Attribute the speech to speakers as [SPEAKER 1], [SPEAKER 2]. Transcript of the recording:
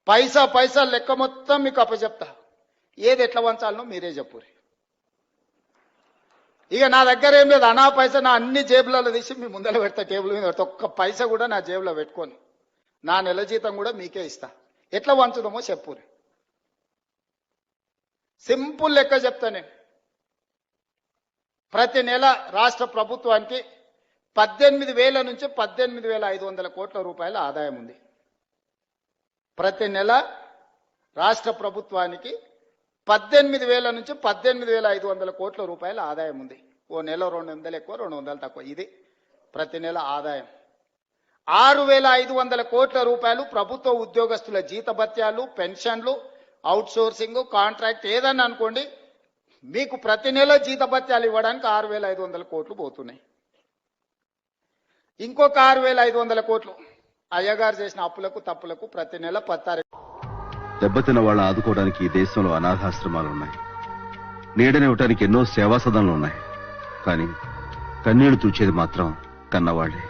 [SPEAKER 1] పైసా పైసా లెక్క మొత్తం మీకు అప్పచెప్తా. ఏది ఎట్లా వంచాలనో మీరే చెప్పురి. ఇక నా దగ్గర ఏం లేదు, అనా పైసా నా అన్ని జేబులలో తీసి మీ ముందర పెడతా, టేబుల్ మీద పెడతా. ఒక్క పైసా కూడా నా జేబులో పెట్టుకొని నా నెల జీతం కూడా మీకే ఇస్తా. ఎట్లా వంచుదామో చెప్పురి. సింపుల్ లెక్క చెప్తా నేను. ప్రతి నెల రాష్ట్ర ప్రభుత్వానికి 18,000 నుంచి 18,500 కోట్ల రూపాయల ఆదాయం ఉంది. ప్రతి నెల రాష్ట్ర ప్రభుత్వానికి 18,000 నుంచి 18,500 కోట్ల రూపాయల ఆదాయం ఉంది. ఓ నెల 200 ఎక్కువ 200 తక్కువ, ఇది ప్రతి నెల ఆదాయం. 6,500 కోట్ల రూపాయలు ప్రభుత్వ ఉద్యోగస్తుల జీతభత్యాలు, పెన్షన్లు, అవుట్ సోర్సింగ్, కాంట్రాక్ట్ ఏదన్నా అనుకోండి, మీకు ప్రతి నెల జీతభత్యాలు ఇవ్వడానికి 6,500 కోట్లు పోతున్నాయి. ఇంకొక 6,500 కోట్లు అయ్యగారు చేసిన అప్పులకు తప్పులకు ప్రతి నెల 16.
[SPEAKER 2] దెబ్బతిన్న వాళ్ళని ఆదుకోవడానికి ఈ దేశంలో అనాథాశ్రమాలు ఉన్నాయి, నీడనివ్వటానికి ఎన్నో సేవా సదనాలు ఉన్నాయి. కానీ కన్నీళ్లు తుడిచేది మాత్రం కన్నవాళ్లే.